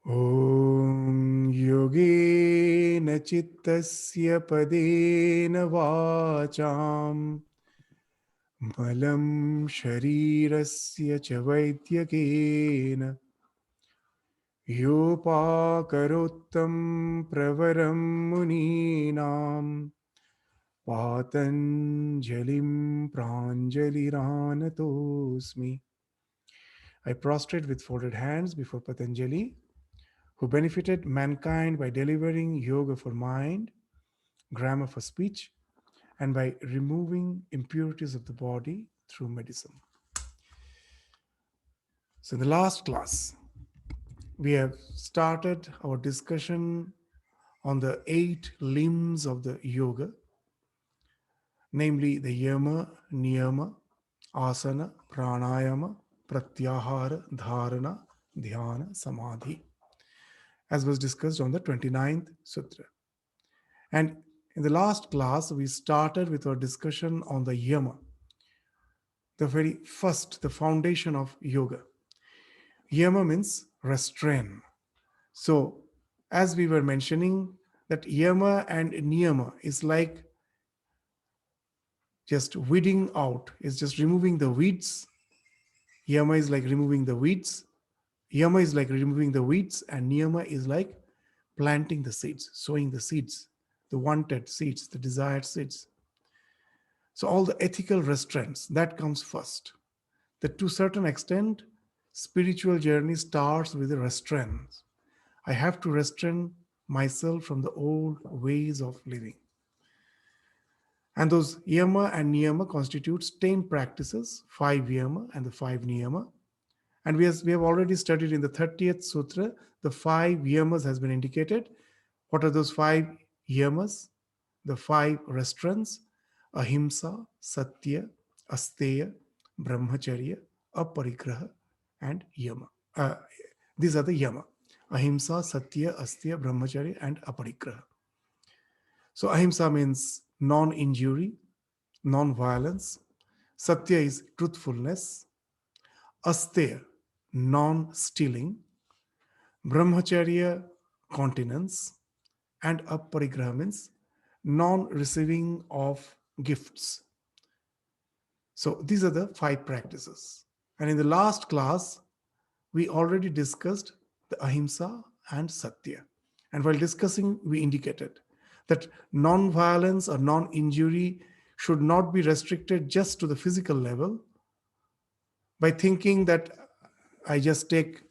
Om yogena chittasya padena vacham malam sharirasya cha vaidyakena yopakarottam pravaram muninam patanjalim pranjaliranatosmi. I prostrate with folded hands before Patanjali, who benefited mankind by delivering yoga for mind, grammar for speech, and by removing impurities of the body through medicine. So, in the last class, we have started our discussion on the 8 limbs of the yoga, namely the Yama, Niyama, Asana, Pranayama, Pratyahara, Dharana, Dhyana, Samadhi, as was discussed on the 29th Sutra. And in the last class, we started with our discussion on the Yama, the very first, the foundation of yoga. Yama means restrain. So, as we were mentioning, that Yama and Niyama is like just weeding out, is just removing the weeds. Yama is like removing the weeds. Yama is like removing the weeds, and Niyama is like planting the seeds, sowing the seeds, the wanted seeds, the desired seeds. So all the ethical restraints, that comes first. That to a certain extent, spiritual journey starts with the restraints. I have to restrain myself from the old ways of living. And those yama and niyama constitutes 10 practices, 5 yama and the 5 niyama. And we have already studied in the 30th sutra, the 5 yamas has been indicated. What are those 5 yamas? The 5 restraints: ahimsa, satya, asteya, brahmacharya, aparigraha, and yama. These are the yama: ahimsa, satya, asteya, brahmacharya, and aparigraha. So ahimsa means non-injury, non-violence. Satya is truthfulness. Asteya, non-stealing. Brahmacharya, continence. And aparigraha means non-receiving of gifts. So these are the 5 practices. And in the last class, we already discussed the ahimsa and satya. And while discussing, we indicated that non-violence or non-injury should not be restricted just to the physical level by thinking that I just take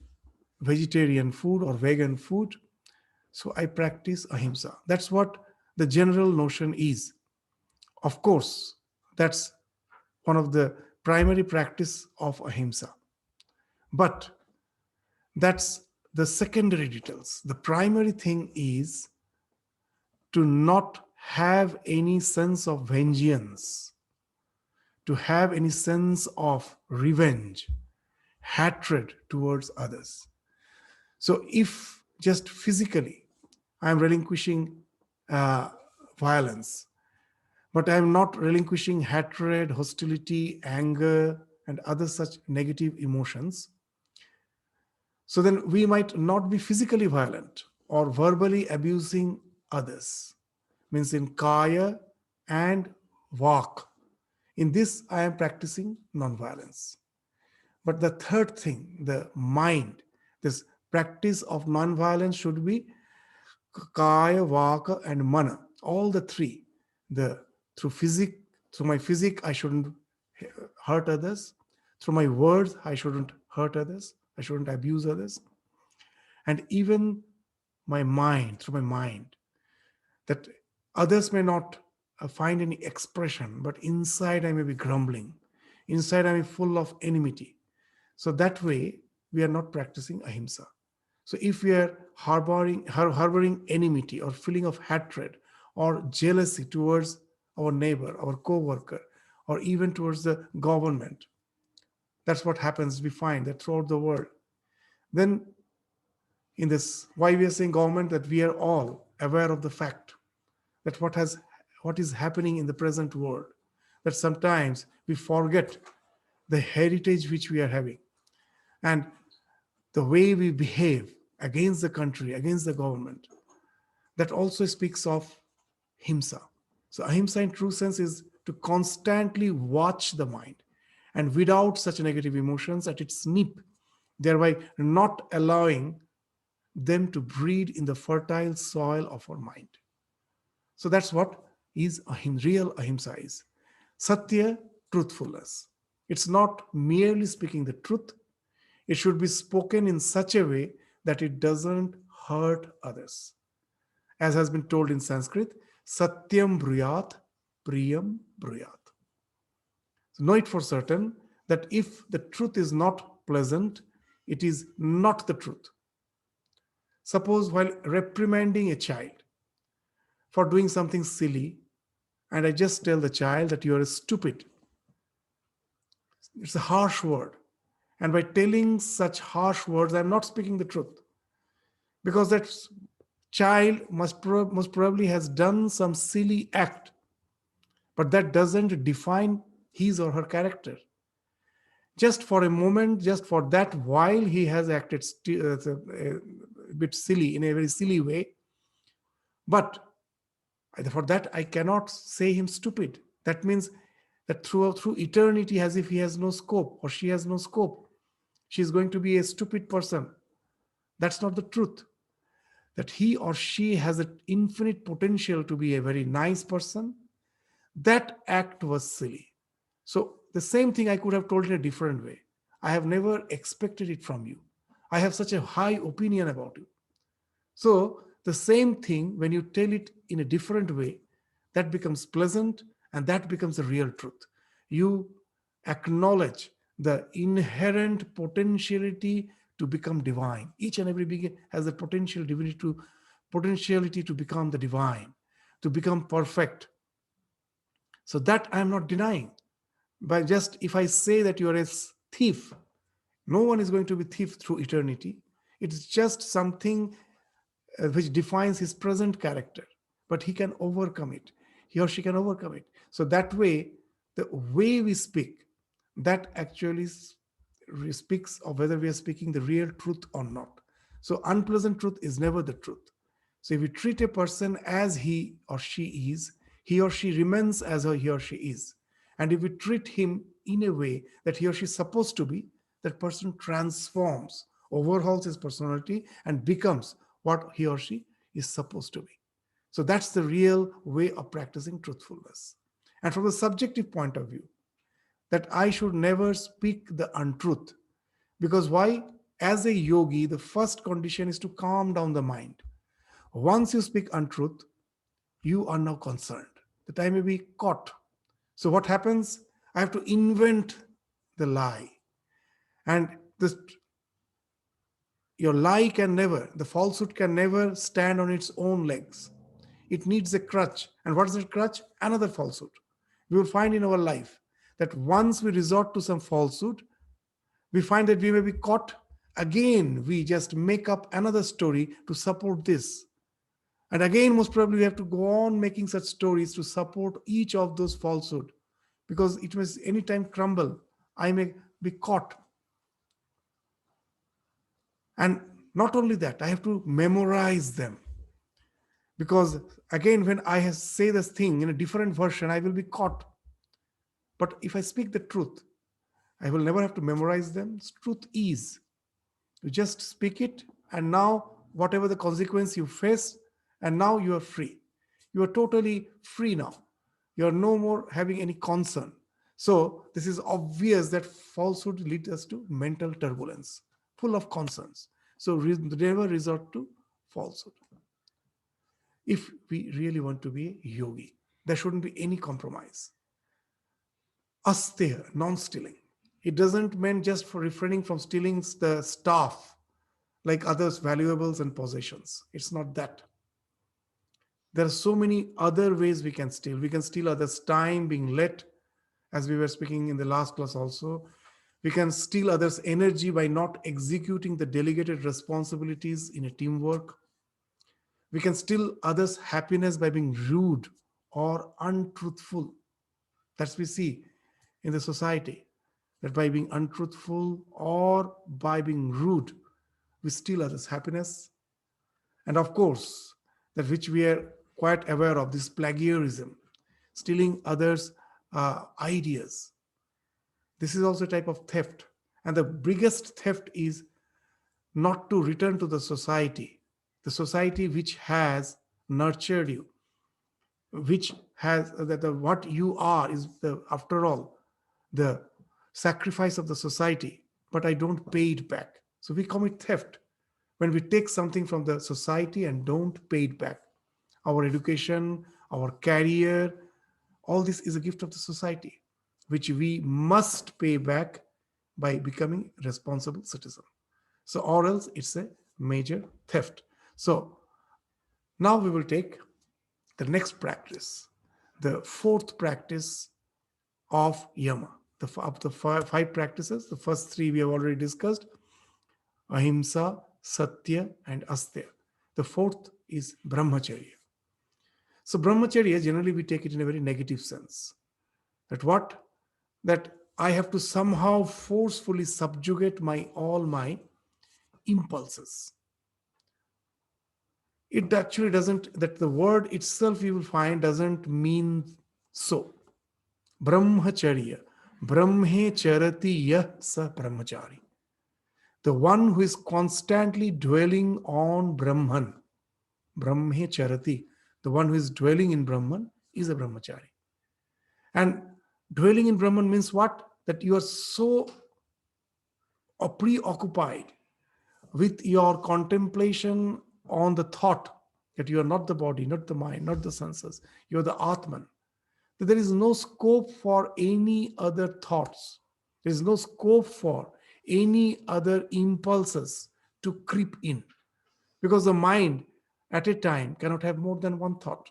vegetarian food or vegan food, so I practice ahimsa. That's what the general notion is. Of course, that's one of the primary practice of ahimsa. But that's the secondary details. The primary thing is to not have any sense of vengeance, to have any sense of revenge, hatred towards others. So if just physically I'm relinquishing violence, but I'm not relinquishing hatred, hostility, anger, and other such negative emotions, so then we might not be physically violent or verbally abusing others. Means in kaya and vak. In this, I am practicing non-violence. But the third thing, the mind, this practice of non-violence should be kaya, vaka, and mana. All the 3. Through my physic, I shouldn't hurt others. Through my words, I shouldn't hurt others. I shouldn't abuse others. And even my mind, through my mind, that others may not find any expression, but inside I may be grumbling. Inside I may be full of enmity. So that way, we are not practicing ahimsa. So if we are harboring enmity or feeling of hatred or jealousy towards our neighbor, our co-worker, or even towards the government, that's what happens. We find that throughout the world. Then in this, why we are saying government, that we are all aware of the fact that what is happening in the present world, that sometimes we forget the heritage which we are having and the way we behave against the country, against the government. That also speaks of himsa. So ahimsa in true sense is to constantly watch the mind and without such negative emotions at its nip, thereby not allowing them to breed in the fertile soil of our mind. So that's what is real ahimsa is. Satya, truthfulness. It's not merely speaking the truth. It should be spoken in such a way that it doesn't hurt others. As has been told in Sanskrit, Satyam Bruyat, Priyam Bruyat. So know it for certain that if the truth is not pleasant, it is not the truth. Suppose while reprimanding a child for doing something silly, and I just tell the child that you are stupid. It's a harsh word. And by telling such harsh words, I'm not speaking the truth. Because that child most probably has done some silly act, but that doesn't define his or her character. Just for a moment, just for that while he has acted a bit silly in a very silly way, but for that I cannot say him stupid. That means that through eternity, as if he has no scope or she has no scope, she is going to be a stupid person. That's not the truth. That he or she has an infinite potential to be a very nice person. That act was silly. So the same thing I could have told in a different way. I have never expected it from you. I have such a high opinion about you. So the same thing, when you tell it in a different way, that becomes pleasant and that becomes the real truth. You acknowledge the inherent potentiality to become divine. Each and every being has the potentiality to become the divine, to become perfect. So that I am not denying. But just if I say that you are a thief, no one is going to be thief through eternity. It's just something which defines his present character, but he can overcome it. He or she can overcome it. So that way, the way we speak, that actually speaks of whether we are speaking the real truth or not. So unpleasant truth is never the truth. So if we treat a person as he or she is, he or she remains as he or she is. And if we treat him in a way that he or she is supposed to be, that person transforms, overhauls his personality, and becomes what he or she is supposed to be. So that's the real way of practicing truthfulness. And from the subjective point of view, that I should never speak the untruth. Because why? As a yogi, the first condition is to calm down the mind. Once you speak untruth, you are now concerned that I may be caught. So what happens? I have to invent the lie. And this, your lie can never, the falsehood can never stand on its own legs. It needs a crutch. And what is that crutch? Another falsehood. We will find in our life that once we resort to some falsehood, we find that we may be caught. Again, we just make up another story to support this. And again, most probably we have to go on making such stories to support each of those falsehood, because it may anytime crumble. I may be caught. And not only that, I have to memorize them. Because again, when I say this thing in a different version, I will be caught. But if I speak the truth, I will never have to memorize them. Truth is, you just speak it, and now whatever the consequence you face, and now you are free. You are totally free now. You are no more having any concern. So this is obvious that falsehood leads us to mental turbulence, full of concerns. So never resort to falsehood. If we really want to be a yogi, there shouldn't be any compromise. Asteya, non-stealing. It doesn't mean just for refraining from stealing the stuff like others' valuables and possessions. It's not that. There are so many other ways we can steal. We can steal others' time being late, as we were speaking in the last class also. We can steal others' energy by not executing the delegated responsibilities in a teamwork. We can steal others' happiness by being rude or untruthful. That's we see in the society, that by being untruthful or by being rude, we steal others' happiness. And of course, that which we are quite aware of, this plagiarism, stealing others' ideas. This is also a type of theft. And the biggest theft is not to return to the society which has nurtured you, which has that what you are is after all the sacrifice of the society, but I don't pay it back. So we commit theft when we take something from the society and don't pay it back. Our education, our career, all this is a gift of the society, which we must pay back by becoming responsible citizen. So, or else it's a major theft. So, now we will take the next practice, the fourth practice of Yama. Of the five practices, the first three we have already discussed: Ahimsa, Satya, and Astya. The fourth is Brahmacharya. So, Brahmacharya, generally we take it in a very negative sense. That what? That I have to somehow forcefully subjugate all my impulses. It actually doesn't, that the word itself you will find doesn't mean so. Brahmacharya, Brahme charati yah sa brahmachari. The one who is constantly dwelling on Brahman, Brahme charati, the one who is dwelling in Brahman is a brahmachari. And dwelling in Brahman means what? That you are so preoccupied with your contemplation on the thought that you are not the body, not the mind, not the senses, you are the Atman. That there is no scope for any other thoughts. There is no scope for any other impulses to creep in. Because the mind at a time cannot have more than one thought.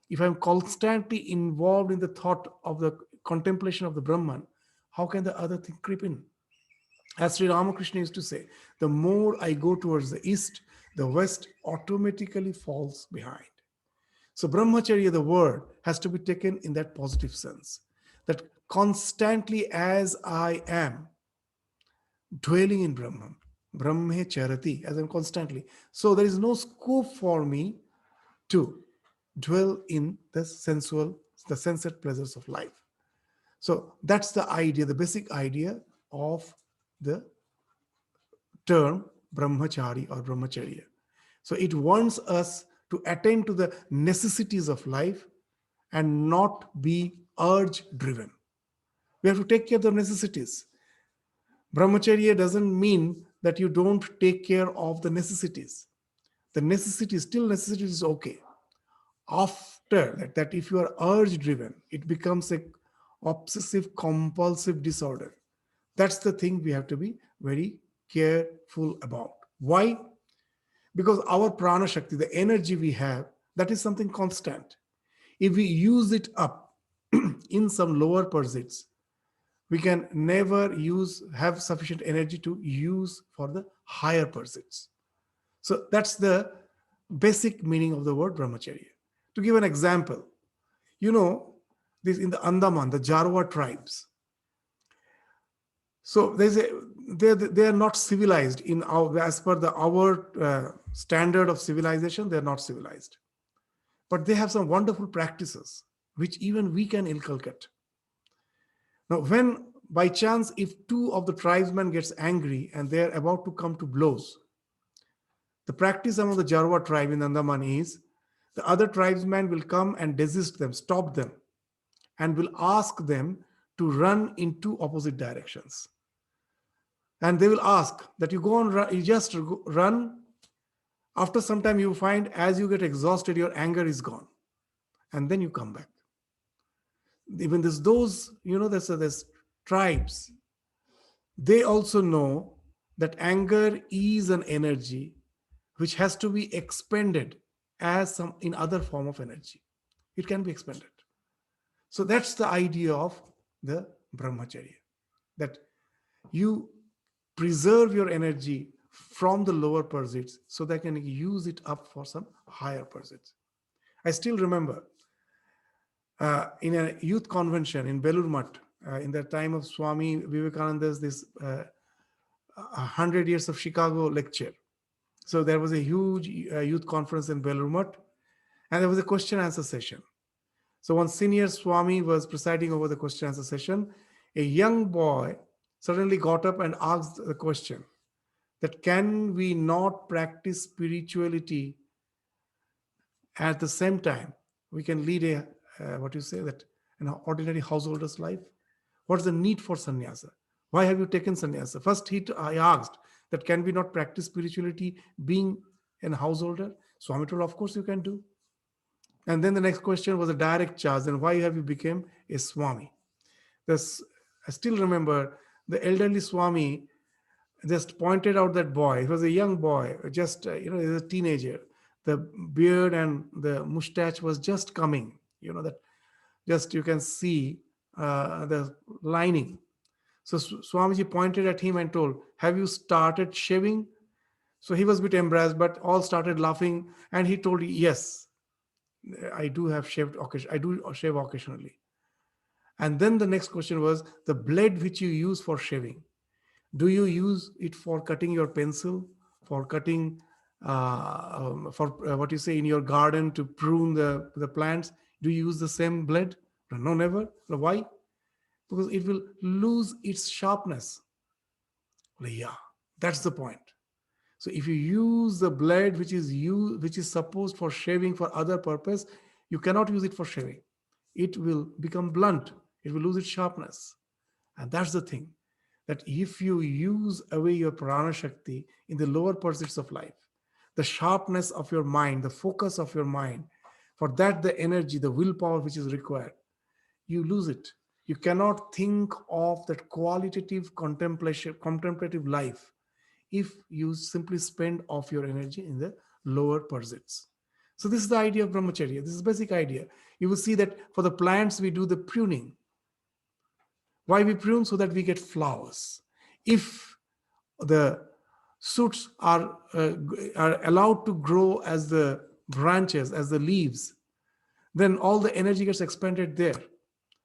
If I'm constantly involved in the thought of the contemplation of the Brahman, how can the other thing creep in? As Sri Ramakrishna used to say, the more I go towards the east, the west automatically falls behind. So Brahmacharya, the word, has to be taken in that positive sense. That constantly as I am dwelling in Brahman, Brahme charati, as I'm constantly. So there is no scope for me to dwell in the sensual, the sensate pleasures of life. So that's the idea, the basic idea of the term brahmachari or brahmacharya. So it wants us to attend to the necessities of life and not be urge driven. We have to take care of the necessities. Brahmacharya doesn't mean that you don't take care of the necessities. The necessities, still necessities is okay. After that if you are urge driven, it becomes a obsessive compulsive disorder. That's the thing we have to be very careful about. Why? Because our prana shakti, the energy we have, that is something constant. If we use it up in some lower pursuits, we can never have sufficient energy to use for the higher pursuits. So that's the basic meaning of the word brahmacharya. To give an example, this in the Andaman, the Jarwa tribes. So they are not civilized as per our standard of civilization. They are not civilized, but they have some wonderful practices which even we can inculcate. Now, when by chance if two of the tribesmen gets angry and they are about to come to blows, the practice among the Jarwa tribe in Andaman is the other tribesmen will come and desist them, stop them, and will ask them to run in two opposite directions. And they will ask that you go on, you just run. After some time, you find as you get exhausted, your anger is gone. And then you come back. Even there's tribes. They also know that anger is an energy which has to be expended as some in other form of energy. It can be expended. So that's the idea of the brahmacharya, that you preserve your energy from the lower pursuits so that you can use it up for some higher pursuits. I still remember in a youth convention in Belur Math, in the time of Swami Vivekananda's this 100 years of Chicago lecture. So there was a huge youth conference in Belrumat, and there was a question answer session. So one senior Swami was presiding over the question answer session. A young boy suddenly got up and asked the question that can we not practice spirituality at the same time? We can lead a what you say that an ordinary householder's life. What's the need for sannyasa? Why have you taken sannyasa? First, I asked that can we not practice spirituality being an householder? Swami told, of course you can do. And then the next question was a direct charge. Then why have you become a Swami? This, I still remember the elderly Swami just pointed out that boy. He was a young boy, just he was a teenager. The beard and the mustache was just coming. That just you can see the lining. So Swamiji pointed at him and told, "Have you started shaving?" So he was a bit embarrassed, but all started laughing, and he told, "Yes, I do have shaved occasion. I do shave occasionally." And then the next question was the blade which you use for shaving. Do you use it for cutting your pencil, for cutting, for what you say in your garden to prune the plants? Do you use the same blade? No, never. Why? Because it will lose its sharpness. Yeah, that's the point. So if you use the blade which is supposed for shaving for other purpose, you cannot use it for shaving. It will become blunt. It will lose its sharpness. And that's the thing, that if you use away your prana shakti in the lower pursuits of life, the sharpness of your mind, the focus of your mind, for that the energy, the willpower which is required, you lose it. You cannot think of that qualitative contemplative life if you simply spend off your energy in the lower pursuits. So this is the idea of brahmacharya. This is basic idea. You will see that for the plants we do the pruning. Why we prune? So that we get flowers. If the shoots are allowed to grow as the branches, as the leaves, then all the energy gets expended there.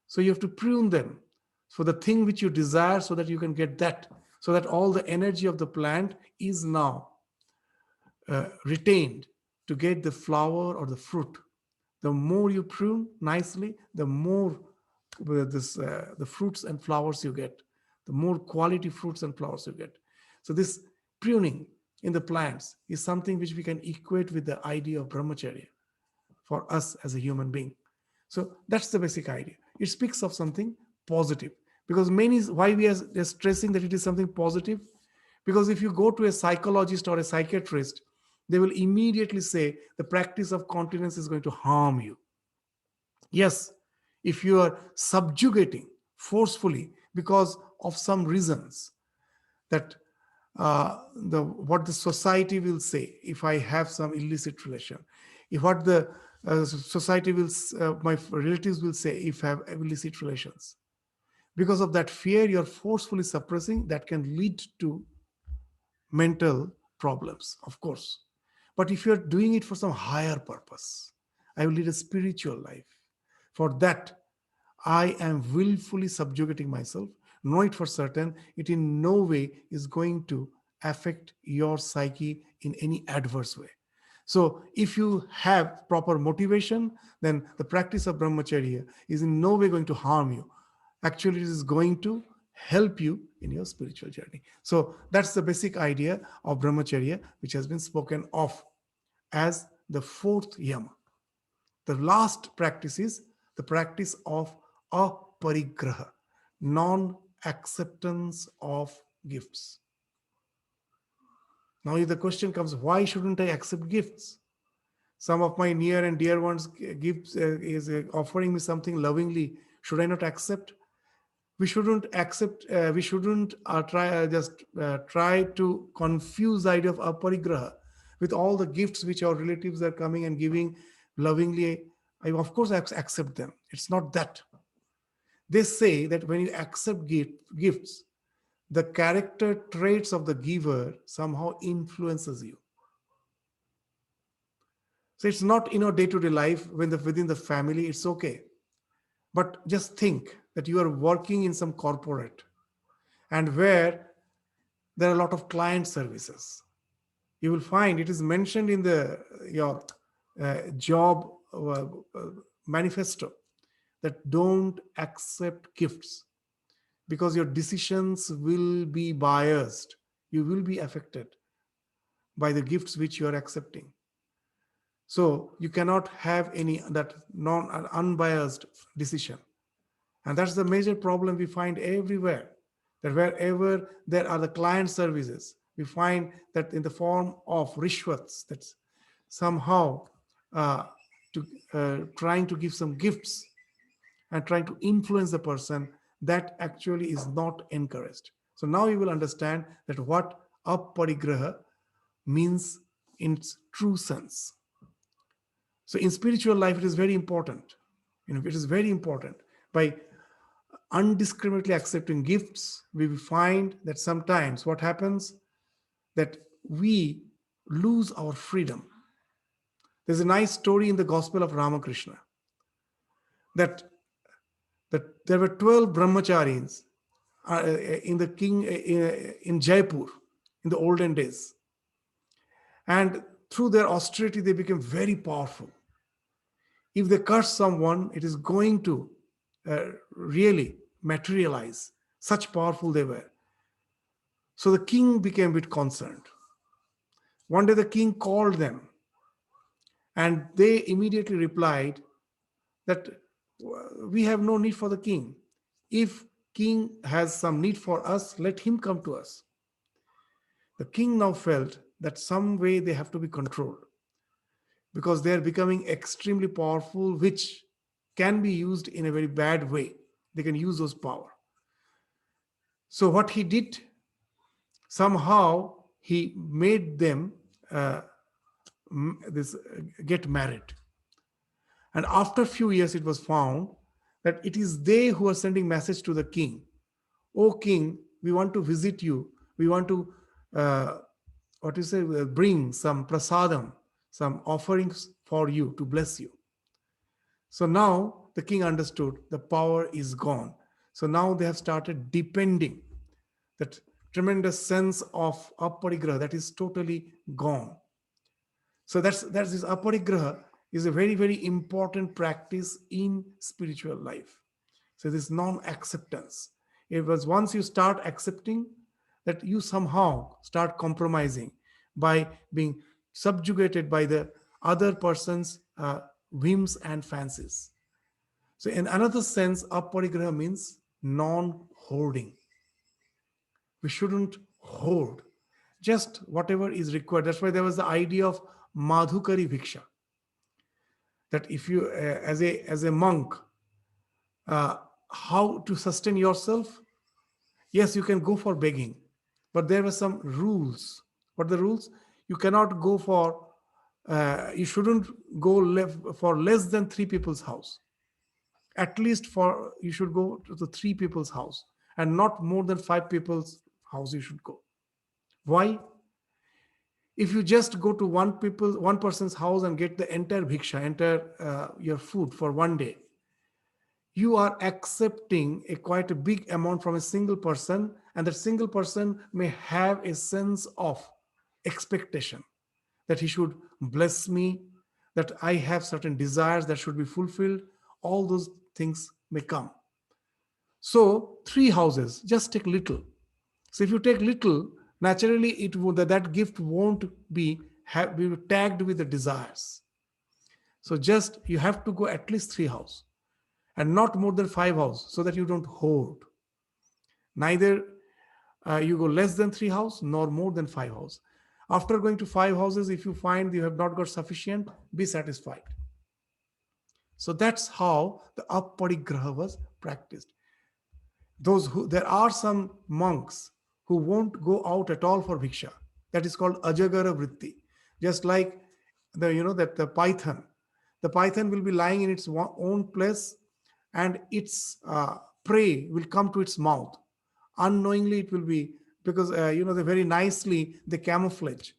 So you have to prune them for the thing which you desire so that you can get that, so that all the energy of the plant is now retained to get the flower or the fruit. The more you prune nicely, the more the fruits and flowers you get, the more quality fruits and flowers you get. So this pruning in the plants is something which we can equate with the idea of brahmacharya for us as a human being. So that's the basic idea. It speaks of something positive, because many, why we are stressing that it is something positive, because if you go to a psychologist or a psychiatrist, they will immediately say the practice of continence is going to harm you. Yes, if you are subjugating forcefully because of some reasons, that the what the society will say if I have some illicit relation, if what the society will, my relatives will say if I have illicit relations. Because of that fear, you're forcefully suppressing, that can lead to mental problems, of course. But if you're doing it for some higher purpose, I will lead a spiritual life. For that, I am willfully subjugating myself. Know it for certain, it in no way is going to affect your psyche in any adverse way. So, if you have proper motivation, then the practice of brahmacharya is in no way going to harm you. Actually, it is going to help you in your spiritual journey. So, that's the basic idea of brahmacharya, which has been spoken of as the fourth yama. The last practice is the practice of aparigraha, non acceptance of gifts. Now, if the question comes, why shouldn't I accept gifts? Some of my near and dear ones gives is offering me something lovingly. Should I not accept? We shouldn't accept. We shouldn't try to confuse the idea of aparigraha with all the gifts which our relatives are coming and giving lovingly. I of course accept them. It's not that. They say that when you accept gifts, the character traits of the giver somehow influences you. So it's not in our day-to-day life when within the family, it's okay. But just think that you are working in some corporate and where there are a lot of client services. You will find it is mentioned in the your job manifesto that don't accept gifts because your decisions will be biased. You will be affected by the gifts which you are accepting. So you cannot have any that non unbiased decision. And that's the major problem we find everywhere. That wherever there are the client services, we find that in the form of rishwats, that's somehow uh, to trying to give some gifts and trying to influence the person, that actually is not encouraged. So now you will understand that what aparigraha means in its true sense. So in spiritual life, it is very important. It is very important. By undiscriminately accepting gifts, we will find that sometimes what happens that we lose our freedom. There's a nice story in the Gospel of Ramakrishna that there were 12 brahmacharis in the king in Jaipur in the olden days, and through their austerity they became very powerful. If they curse someone, it is going to really materialize. Such powerful they were. So the king became a bit concerned. One day the king called them, and they immediately replied that we have no need for the king. If king has some need for us, let him come to us. The king now felt that some way they have to be controlled because they are becoming extremely powerful, which can be used in a very bad way. They can use those power. So what he did, somehow he made them uh, this get married. And after a few years, it was found that it is they who are sending message to the king. Oh king, we want to visit you. We want to uh, what you say, bring some prasadam, some offerings for you to bless you. So now the king understood the power is gone. So now they have started depending. That tremendous sense of aparigraha that is totally gone. So that's this aparigraha is a very, very important practice in spiritual life. So this non-acceptance. It was once you start accepting that you somehow start compromising by being subjugated by the other person's whims and fancies. So in another sense, aparigraha means non-hoarding. We shouldn't hoard just whatever is required. That's why there was the idea of madhukari bhiksha, that if you as a monk, uh, how to sustain yourself. Yes, you can go for begging, but there were some rules. What the rules? You cannot go for you shouldn't go for less than three people's house. At least for you should go to the three people's house, and not more than five people's house you should go. Why? If you just go to one person's house and get the entire bhiksha, entire your food for one day, you are accepting a quite a big amount from a single person, and that single person may have a sense of expectation that he should bless me, that I have certain desires that should be fulfilled. All those things may come. So three houses, just take little. So if you take little, naturally it would that gift won't be tagged with the desires. So just you have to go at least three house and not more than five house, so that you don't hoard. Neither you go less than three house nor more than five house. After going to five houses, if you find you have not got sufficient, be satisfied. So that's how the aparigraha was practiced. Those who there are some monks who won't go out at all for bhiksha. That is called ajagara vritti. Just like that the python will be lying in its own place, and its prey will come to its mouth. Unknowingly, it will be because they very nicely they camouflage.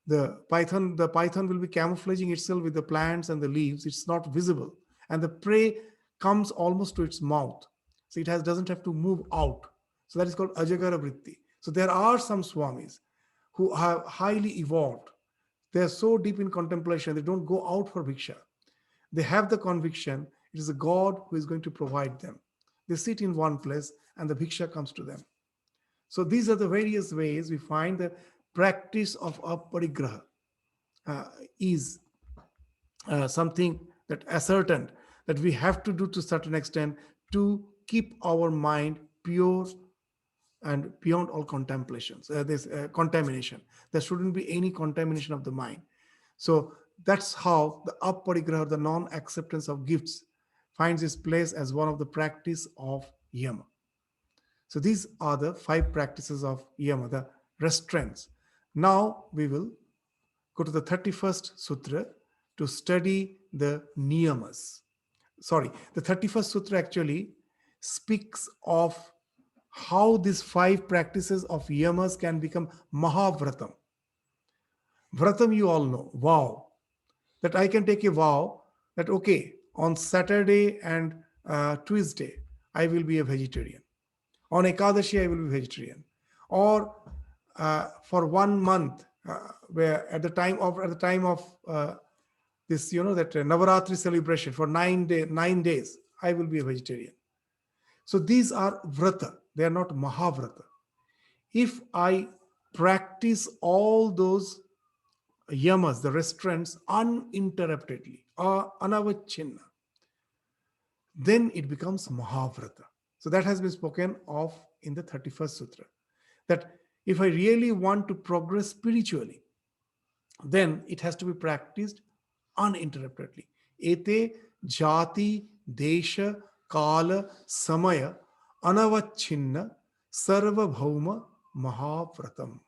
The python will be camouflaging itself with the plants and the leaves. It's not visible, and the prey comes almost to its mouth, so it doesn't have to move out. So that is called ajagara vritti. So there are some swamis who have highly evolved. They are so deep in contemplation, they don't go out for bhiksha. They have the conviction it is a God who is going to provide them. They sit in one place and the bhiksha comes to them. So these are the various ways we find the practice of aparigraha uh, is something that ascertained that we have to do to a certain extent to keep our mind pure and beyond all contemplations, this contamination. There shouldn't be any contamination of the mind. So that's how the aparigraha, the non-acceptance of gifts, finds its place as one of the practice of yama. So these are the five practices of yama, the restraints. Now we will go to the 31st sutra to study the niyamas. Sorry, the 31st sutra actually speaks of how these five practices of yamas can become mahavratam. Vratam, you all know, vow. That I can take a vow that, okay, on Saturday and Tuesday, I will be a vegetarian. On Ekadashi, I will be vegetarian. Or for 1 month, where at the time of this, that Navaratri celebration for 9 days, I will be a vegetarian. So these are vrata. They are not mahavrata. If I practice all those yamas, the restraints, uninterruptedly or anavachinna, then it becomes mahavrata. So that has been spoken of in the 31st sutra. That if I really want to progress spiritually, then it has to be practiced uninterruptedly. Ete jati, desha, kala, samaya, anavachinna, sarva bhauma, mahavratam.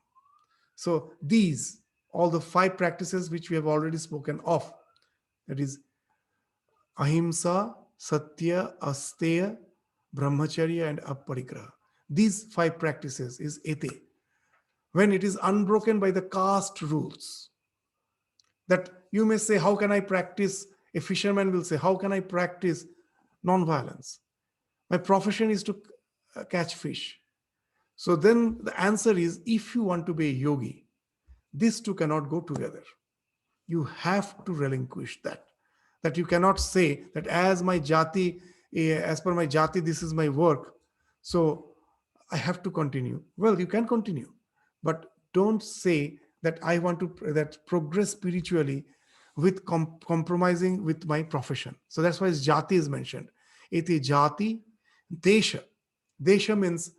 So these, all the five practices which we have already spoken of, that is ahimsa, satya, asteya, brahmacharya, and aparigraha. These five practices is ete. When it is unbroken by the caste rules, that you may say, how can I practice? A fisherman will say, how can I practice non-violence? My profession is to catch fish. So then the answer is, if you want to be a yogi, these two cannot go together. You have to relinquish that you cannot say that as my jati, as per my jati, this is my work, so I have to continue. Well, you can continue, but don't say that I want to that progress spiritually with compromising with my profession. So that's why jati is mentioned. Iti jati, desha. Desha means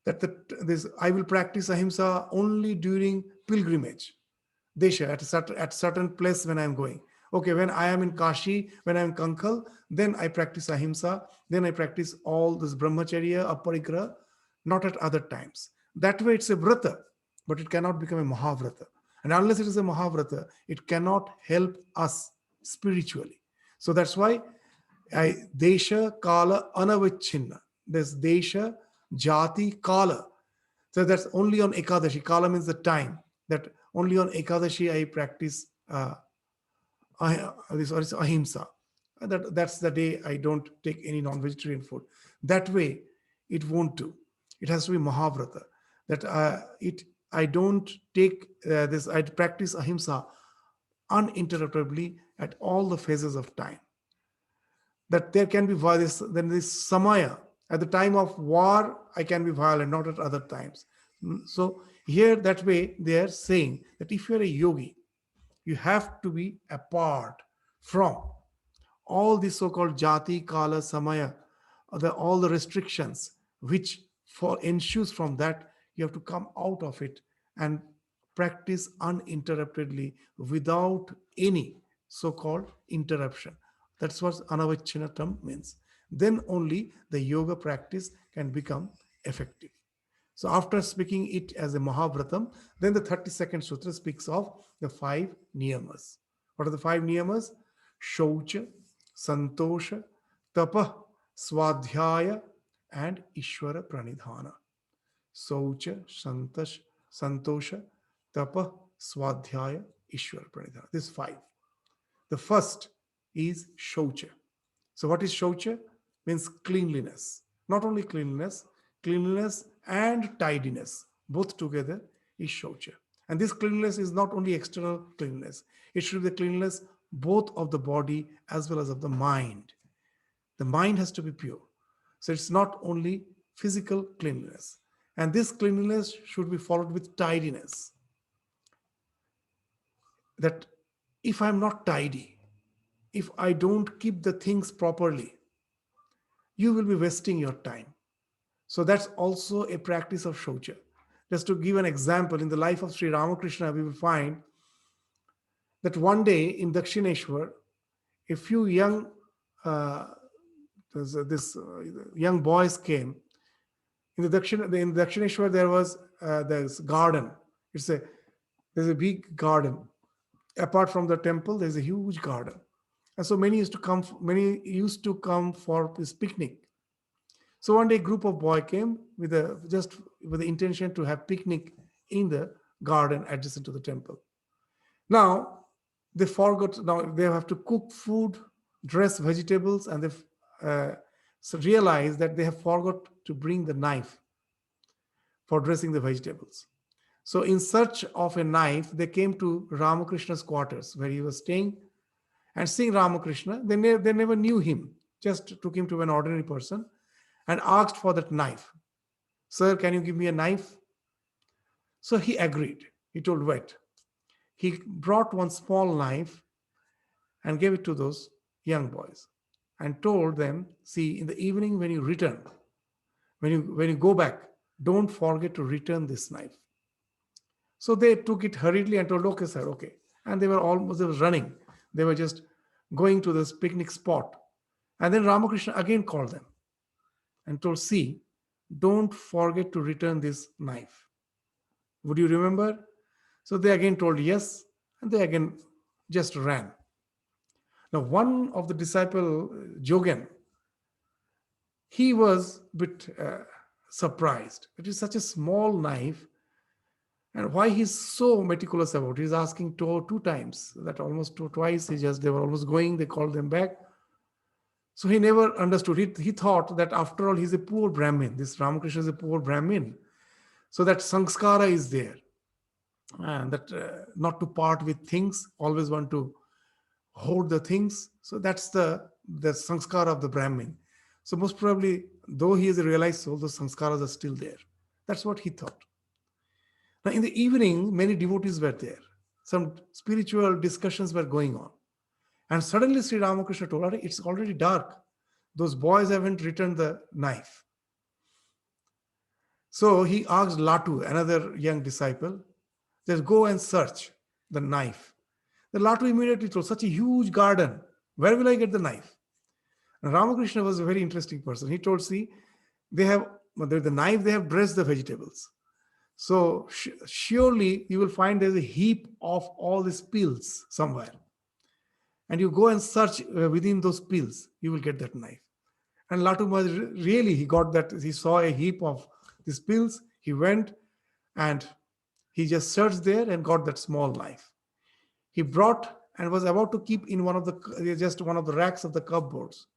that this I will practice ahimsa only during pilgrimage. Desha, at certain place when I am going. Okay, when I am in Kashi, when I am in Kankal, then I practice ahimsa, then I practice all this brahmacharya, aparigraha, not at other times. That way it's a vrata, but it cannot become a mahavrata. And unless it is a mahavrata, it cannot help us spiritually. So that's why desha, kala, anavichinna. There's desha, jati, kala. So that's only on Ekadashi. Kala means the time. That only on Ekadashi I practice this or ahimsa. That's the day I don't take any non-vegetarian food. That way, it won't do. It has to be mahavrata. That I don't take this. I practice ahimsa uninterruptedly at all the phases of time. That there can be this, then this samaya. At the time of war, I can be violent, not at other times. So here, that way, they are saying that if you're a yogi, you have to be apart from all the so-called jati, kala, samaya, all the restrictions which for ensues from that, you have to come out of it and practice uninterruptedly without any so-called interruption. That's what anavachinatam means. Then only the yoga practice can become effective. So after speaking it as a Mahavratam, then the 32nd Sutra speaks of the five niyamas. What are the five niyamas? Shaucha, Santosha, Tapa, Swadhyaya, and Ishvara Pranidhana. Shaucha, Santosha, Tapa, Swadhyaya, Ishvara Pranidhana. These five. The first is Shaucha. So what is Shaucha? Means cleanliness. Not only cleanliness, cleanliness and tidiness, both together is Shaucha. And this cleanliness is not only external cleanliness, it should be the cleanliness both of the body as well as of the mind. The mind has to be pure. So it's not only physical cleanliness. And this cleanliness should be followed with tidiness. That if I'm not tidy, if I don't keep the things properly, you will be wasting your time. So that's also a practice of Shaucha. Just to give an example, in the life of Sri Ramakrishna, we will find that one day in Dakshineshwar, a few uh, this young boys came. In Dakshineshwar, there was this garden. It's a There's a big garden. Apart from the temple, there's a huge garden, and so many used to come. Many used to come for this picnic. So one day, a group of boys came with with the intention to have picnic in the garden adjacent to the temple. Now they forgot. Now they have to cook food, dress vegetables, and they so realize that they have forgot to bring the knife for dressing the vegetables. So, in search of a knife, they came to Ramakrishna's quarters where he was staying, and seeing Ramakrishna, they never knew him, just took him to an ordinary person and asked for that knife. Sir, can you give me a knife? So he agreed. He told, wait. He brought one small knife and gave it to those young boys and told them, see, in the evening when you return, when you go back, don't forget to return this knife. So they took it hurriedly and told, okay, sir, okay. And they were running. They were just going to this picnic spot. And then Ramakrishna again called them and told, see, don't forget to return this knife. Would you remember? So they again told yes, and they again just ran. Now, one of the disciple, Jogen, he was a bit surprised. It is such a small knife. And why he's so meticulous about it, he's asking two times, that almost twice, they were almost going, they called them back. So he never understood. He thought that after all, he's a poor Brahmin. This Ramakrishna is a poor Brahmin. So that sanskara is there. And that not to part with things, always want to hoard the things. So that's the sanskara of the Brahmin. So most probably, though he is a realized soul, the sanskaras are still there. That's what he thought. Now, in the evening, many devotees were there. Some spiritual discussions were going on. And suddenly Sri Ramakrishna told her, it's already dark. Those boys haven't returned the knife. So he asked Latu, another young disciple, just go and search the knife. The Latu immediately told, such a huge garden, where will I get the knife? And Ramakrishna was a very interesting person. He told, see, the knife, they have dressed the vegetables. So surely you will find there's a heap of all these pills somewhere. And you go and search within those pills, you will get that knife. And Latu was really, he got that, he saw a heap of these pills. He went and he just searched there and got that small knife. He brought and was about to keep in one of the racks of the cupboards.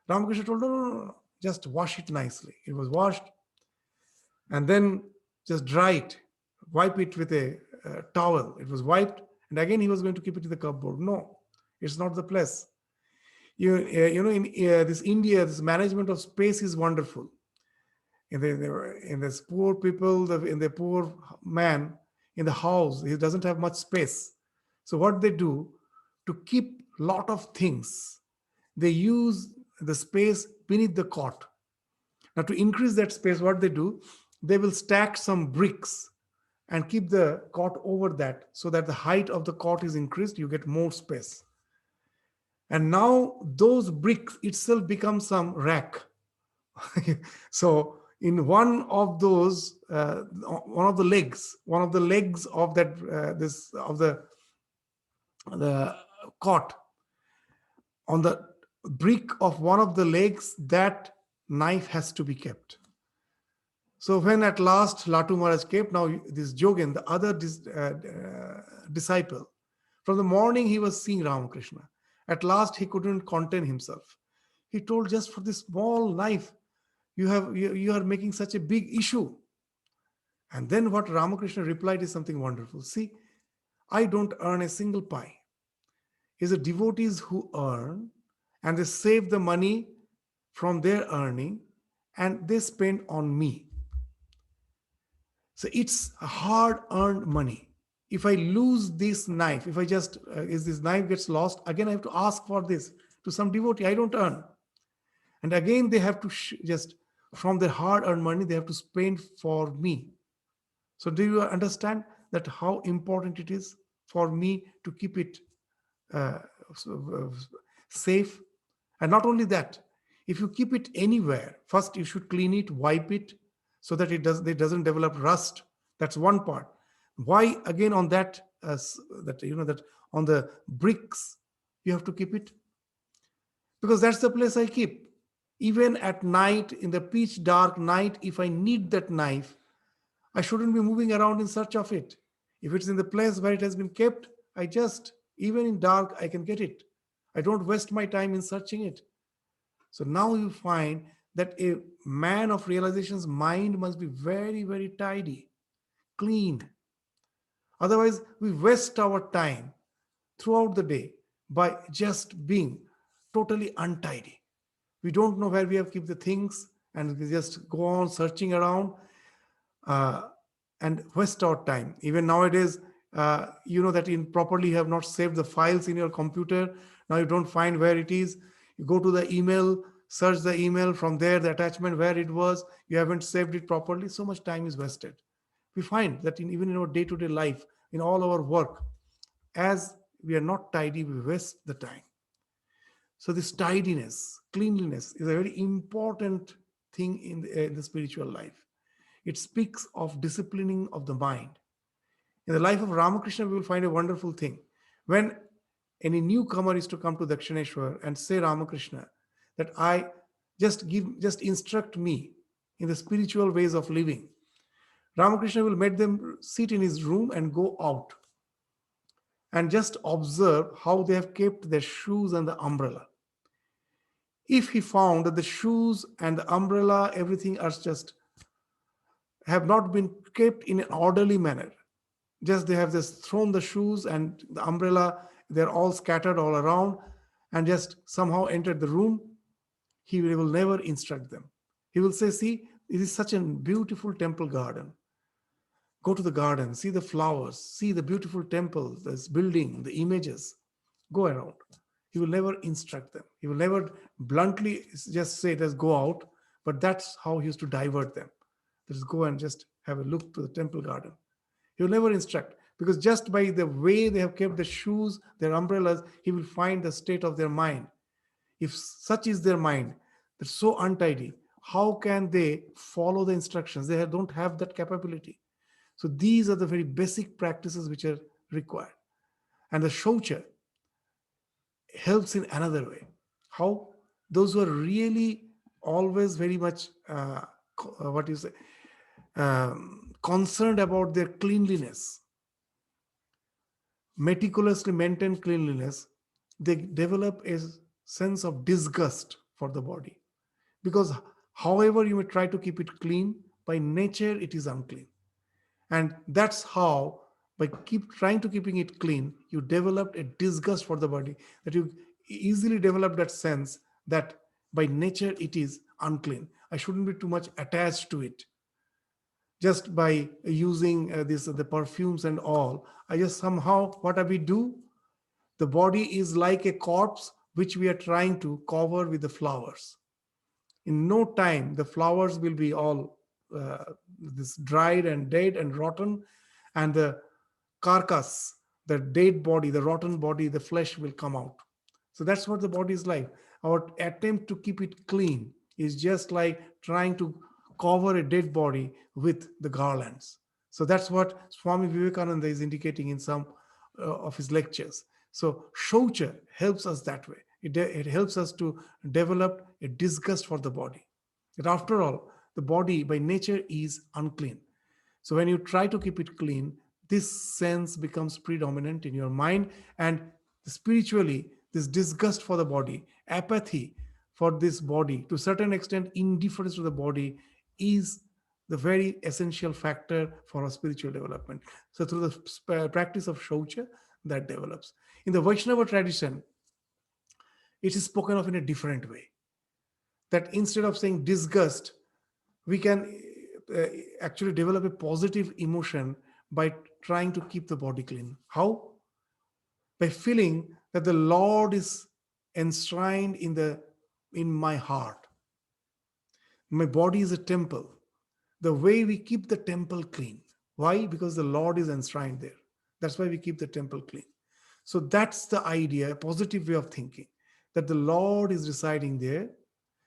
Ramakrishna told, no, just wash it nicely. It was washed. And then just dry it, wipe it with a towel. It was wiped, and again he was going to keep it in the cupboard. No, it's not the place. In this India, this management of space is wonderful. In this poor people, in the poor man in the house, he doesn't have much space. So what they do to keep lot of things, they use the space beneath the cot. Now to increase that space, what they do, they will stack some bricks and keep the cot over that so that the height of the cot is increased, you get more space. And now those bricks itself become some rack. So in one of those, one of the legs of the cot, on the brick of one of the legs, that knife has to be kept. So when at last Latu Maharaj kept, now this Jogen, the other disciple, from the morning he was seeing Ramakrishna. At last he couldn't contain himself. He told, just for this small knife, you are making such a big issue. And then what Ramakrishna replied is something wonderful. See, I don't earn a single pie. It's the devotees who earn, and they save the money from their earning and they spend on me. So it's hard earned money. If I lose this knife, if I just, if this knife gets lost, again I have to ask for this to some devotee. I don't earn. And again they have to just, from their hard earned money, they have to spend for me. So do you understand that how important it is for me to keep it uh, safe? And not only that, if you keep it anywhere, first you should clean it, wipe it, so that it doesn't develop rust. That's one part. Why again on that, that that on the bricks you have to keep it? Because that's the place I keep. Even at night, in the pitch dark night, if I need that knife, I shouldn't be moving around in search of it. If it's in the place where it has been kept, I just, even in dark, I can get it. I don't waste my time in searching it. So now you find that a man of realization's mind must be very, very tidy, clean. Otherwise, we waste our time throughout the day by just being totally untidy. We don't know where we have kept the things, and we just go on searching around, uh, and waste our time. Even nowadays, you know that in properly you have not saved the files in your computer. Now you don't find where it is. You go to the email, search the email, from there the attachment where it was. You haven't saved it properly. So much time is wasted. We find that even in our day-to-day life, in all our work, as we are not tidy, we waste the time. So this tidiness, cleanliness is a very important thing in the spiritual life. It speaks of disciplining of the mind. In the life of Ramakrishna, we will find a wonderful thing. When any newcomer is to come to Dakshineshwar and say Ramakrishna, that I just instruct me in the spiritual ways of living, Ramakrishna will make them sit in his room and go out and just observe how they have kept their shoes and the umbrella. If he found that the shoes and the umbrella, everything are just have not been kept in an orderly manner, just they have just thrown the shoes and the umbrella, they're all scattered all around, and just somehow entered the room, he will never instruct them. He will say, see, it is such a beautiful temple garden. Go to the garden, see the flowers, see the beautiful temple, this building, the images. Go around. He will never instruct them. He will never bluntly just say, let's go out. But that's how he used to divert them. Let's go and just have a look to the temple garden. He will never instruct, because just by the way they have kept the shoes, their umbrellas, he will find the state of their mind. If such is their mind, they're so untidy, how can they follow the instructions? They don't have that capability. So these are the very basic practices which are required. And the shaucha helps in another way. How? Those who are really always very much, what you say, concerned about their cleanliness, meticulously maintain cleanliness, they develop a sense of disgust for the body. Because however you may try to keep it clean, by nature it is unclean. And that's how, by keep trying to keeping it clean, you developed a disgust for the body, that you easily develop that sense that by nature it is unclean. I shouldn't be too much attached to it. Just by using the perfumes and all, I just somehow, what we do, the body is like a corpse which we are trying to cover with the flowers. In no time the flowers will be all this dried and dead and rotten, and the carcass, the dead body, the rotten body, the flesh will come out. So that's what the body is like. Our attempt to keep it clean is just like trying to cover a dead body with the garlands. So that's what Swami Vivekananda is indicating in some of his lectures. So shaucha helps us that way. It helps us to develop a disgust for the body. That after all, the body by nature is unclean. So when you try to keep it clean, this sense becomes predominant in your mind, and spiritually, this disgust for the body, apathy for this body, to a certain extent, indifference to the body is the very essential factor for our spiritual development. So through the practice of Shaucha, that develops. In the Vaishnava tradition, it is spoken of in a different way. That instead of saying disgust, we can uh, actually develop a positive emotion by trying to keep the body clean. How? By feeling that the Lord is enshrined in my heart. My body is a temple. The way we keep the temple clean. Why? Because the Lord is enshrined there. That's why we keep the temple clean. So that's the idea, a positive way of thinking, that the Lord is residing there.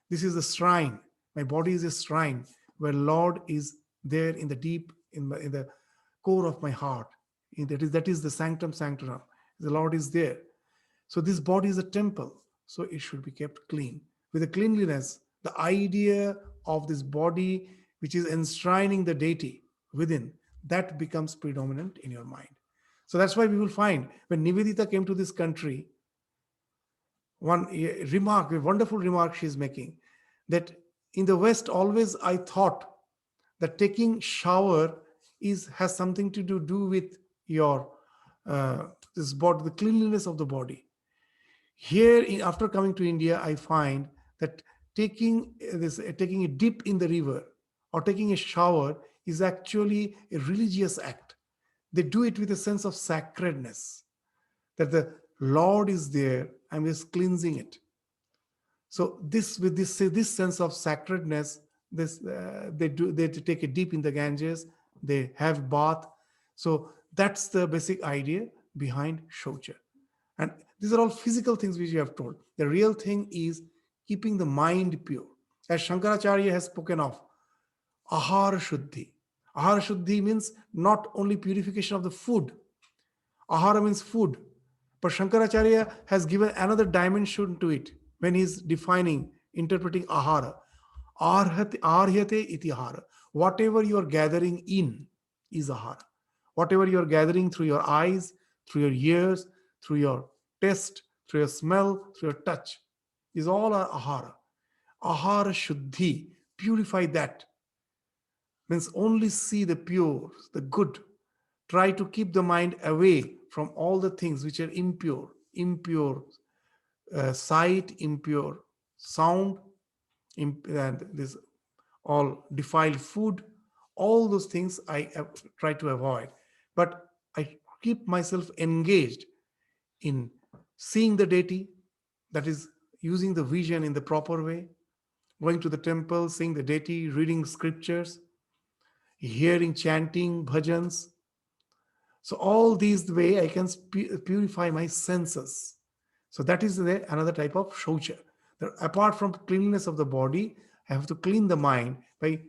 This is a shrine. My body is a shrine where Lord is there in the deep, in the core of my heart. That is the sanctum sanctorum. The Lord is there. So this body is a temple. So it should be kept clean. With the cleanliness, the idea of this body, which is enshrining the deity within, that becomes predominant in your mind. So that's why we will find when Nivedita came to this country, one remark, a wonderful remark she's making, that in the West, always I thought that taking shower has something to do with your this body, the cleanliness of the body. Here, after coming to India, I find that taking a dip in the river or taking a shower is actually a religious act. They do it with a sense of sacredness, that the Lord is there, I'm just cleansing it. So this sense of sacredness, they take a dip in the Ganges, they have bath. So that's the basic idea behind Shaucha. And these are all physical things which you have told. The real thing is keeping the mind pure. As Shankaracharya has spoken of, Ahara Shuddhi. Ahara Shuddhi means not only purification of the food. Ahara means food. But Shankaracharya has given another dimension to it when he's defining, interpreting ahara. Arhyate iti ahara. Whatever you are gathering in is ahara. Whatever you are gathering through your eyes, through your ears, through your taste, through your smell, through your touch, is all our ahara. Ahara shuddhi, purify that. Means only see the pure, the good. Try to keep the mind away from all the things which are impure sight, impure sound, and this all defiled food. All those things I try to avoid, but I keep myself engaged in seeing the deity, that is using the vision in the proper way, going to the temple, seeing the deity, reading scriptures, hearing chanting, bhajans. So all these way I can purify my senses. So that is another type of shaucha. Apart from cleanliness of the body, I have to clean the mind by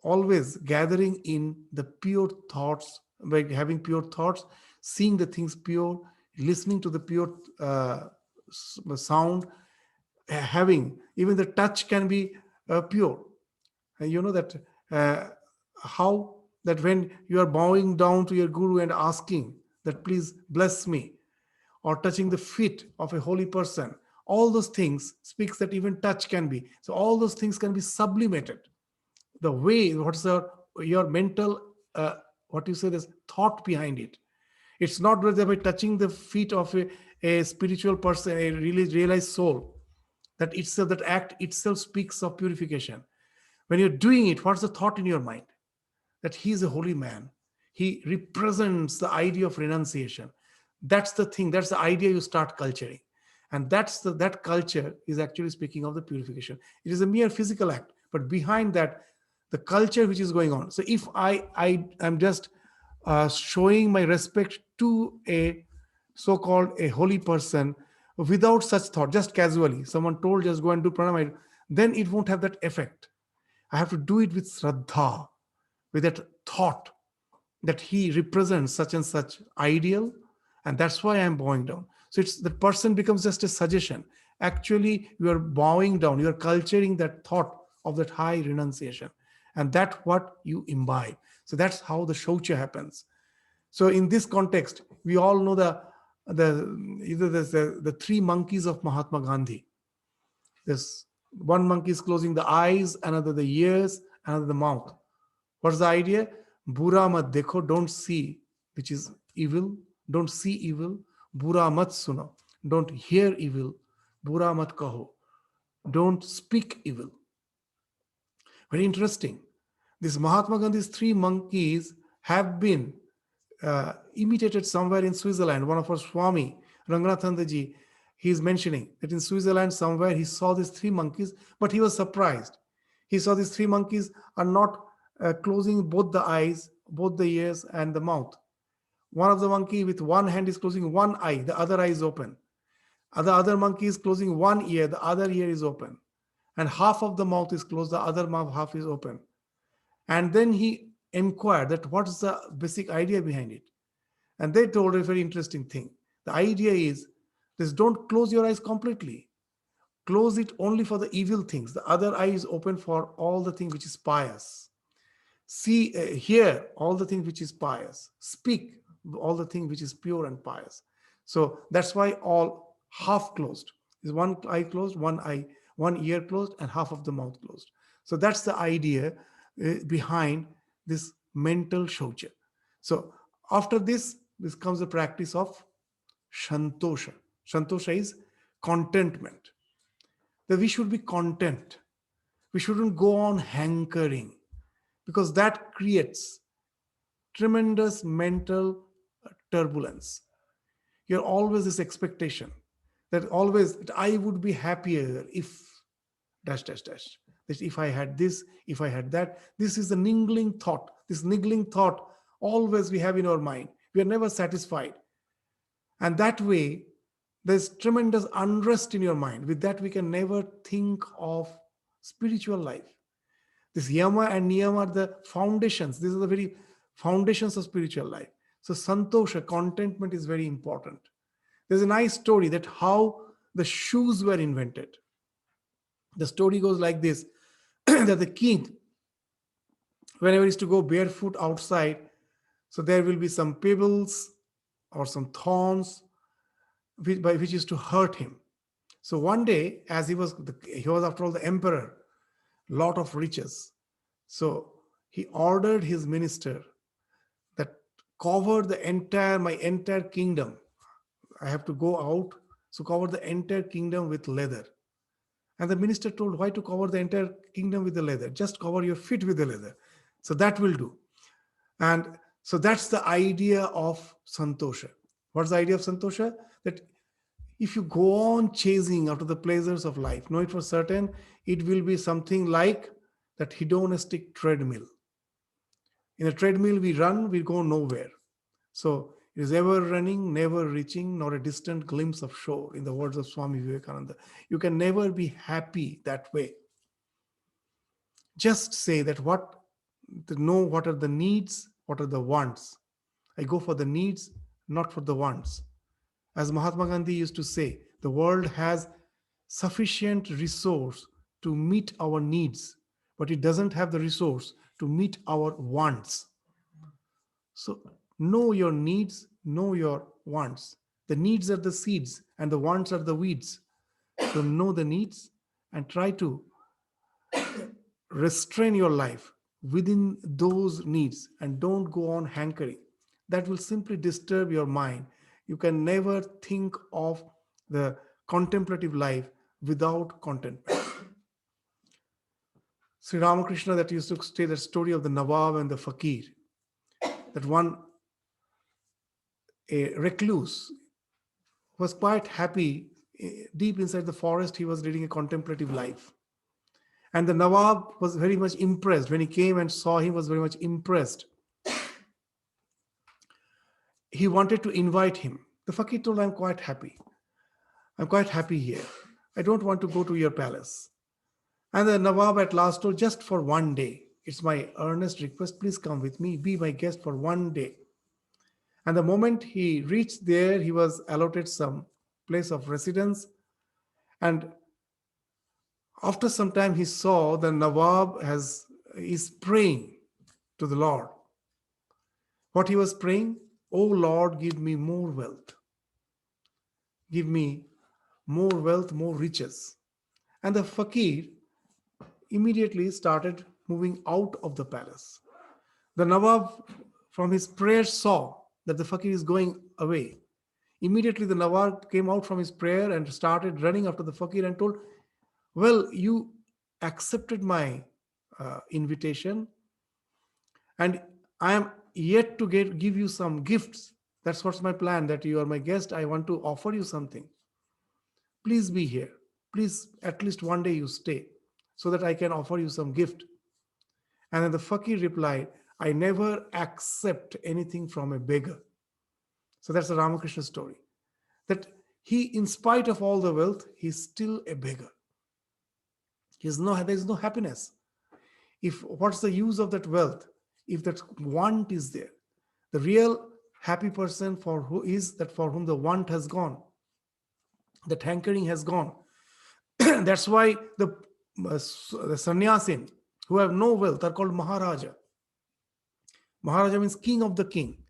always gathering in the pure thoughts, by having pure thoughts, seeing the things pure, listening to the pure sound, having even the touch can be pure. You know that how that when you are bowing down to your guru and asking that please bless me, or touching the feet of a holy person, all those things speaks that even touch can be. So all those things can be sublimated. The way, what's your mental, what you say, this thought behind it. It's not whether by touching the feet of a spiritual person, a really realized soul, that itself, that act itself speaks of purification. When you're doing it, what's the thought in your mind? That he is a holy man. He represents the idea of renunciation. That's the thing. That's the idea you start culturing. And that culture is actually speaking of the purification. It is a mere physical act, but behind that, the culture which is going on. So if I am just showing my respect to a so-called a holy person without such thought, just casually, someone told just go and do pranayama, then it won't have that effect. I have to do it with Shraddha, with that thought that he represents such and such ideal, and that's why I'm bowing down. So it's the person becomes just a suggestion. Actually, you are bowing down, you are culturing that thought of that high renunciation, and that's what you imbibe. So that's how the shaucha happens. So in this context, we all know the three monkeys of Mahatma Gandhi. This one monkey is closing the eyes, another the ears, another the mouth. What's the idea? Bura mat dekho, don't see, which is evil. Don't see evil. Bura mat suno, don't hear evil. Bura mat kaho, don't speak evil. Very interesting. This Mahatma Gandhi's three monkeys have been imitated somewhere in Switzerland. One of our Swami, Ranganathandaji, he is mentioning that in Switzerland somewhere he saw these three monkeys, but he was surprised. He saw these three monkeys are not closing both the eyes, both the ears, and the mouth. One of the monkey with one hand is closing one eye, the other eye is open. The other monkey is closing one ear, the other ear is open. And half of the mouth is closed, the other mouth half is open. And then he inquired that what is the basic idea behind it. And they told a very interesting thing. The idea is this: don't close your eyes completely. Close it only for the evil things. The other eye is open for all the things which is pious. See, hear all the things which is pious. Speak all the things which is pure and pious. So that's why all half closed is one eye closed, one ear closed, and half of the mouth closed. So that's the idea behind this mental shaucha. So after this comes the practice of Shantosha. Shantosha is contentment. That we should be content. We shouldn't go on hankering, because that creates tremendous mental turbulence. You're always this expectation that always that I would be happier if dash dash dash. That if I had this, if I had that. This is the niggling thought. This niggling thought always we have in our mind. We are never satisfied. And that way, there's tremendous unrest in your mind. With that, we can never think of spiritual life. This Yama and Niyama are the foundations. These are the very foundations of spiritual life. So Santosha, contentment, is very important. There's a nice story that how the shoes were invented. The story goes like this, that the king, whenever he is to go barefoot outside, so there will be some pebbles or some thorns which is to hurt him. So one day, as he was after all the emperor, lot of riches. So he ordered his minister that cover my entire kingdom. I have to go out, so cover the entire kingdom with leather. And the minister told, why to cover the entire kingdom with the leather? Just cover your feet with the leather. So that will do. And so that's the idea of Santosha. What's the idea of Santosha? That if you go on chasing after the pleasures of life, know it for certain, it will be something like that hedonistic treadmill. In a treadmill, we run, we go nowhere. So it is ever running, never reaching, nor a distant glimpse of shore, in the words of Swami Vivekananda. You can never be happy that way. Just say that know what are the needs, what are the wants. I go for the needs, not for the wants. As Mahatma Gandhi used to say, the world has sufficient resource to meet our needs, but it doesn't have the resource to meet our wants. So know your needs, know your wants. The needs are the seeds and the wants are the weeds. So know the needs and try to restrain your life within those needs and don't go on hankering. That will simply disturb your mind. You can never think of the contemplative life without contentment. Sri Ramakrishna, that used to say the story of the Nawab and the Fakir, that one, a recluse, was quite happy. Deep inside the forest, he was leading a contemplative life. And the Nawab was very much impressed. When he came and saw him, was very much impressed. He wanted to invite him. The Fakir told, I'm quite happy. I'm quite happy here. I don't want to go to your palace. And the Nawab at last told, just for one day. It's my earnest request, please come with me, be my guest for one day. And the moment he reached there, he was allotted some place of residence. And after some time, he saw the Nawab is praying to the Lord. What he was praying? Oh Lord, give me more wealth. Give me more wealth, more riches. And the Fakir immediately started moving out of the palace. The Nawab, from his prayer, saw that the fakir is going away. Immediately, the Nawab came out from his prayer and started running after the fakir and told, "Well, you accepted my invitation, and I am yet to give you some gifts. That's what's my plan, that you are my guest. I want to offer you something. Please be here. Please, at least one day you stay so that I can offer you some gift." And then the fakir replied, "I never accept anything from a beggar." So that's the Ramakrishna story. That he, in spite of all the wealth, he's still a beggar. There's no happiness. If what's the use of that wealth if that want is there? The real happy person for whom the want has gone, that hankering has gone. That's why the sannyasin who have no wealth are called Maharaja. Maharaja means king of the king.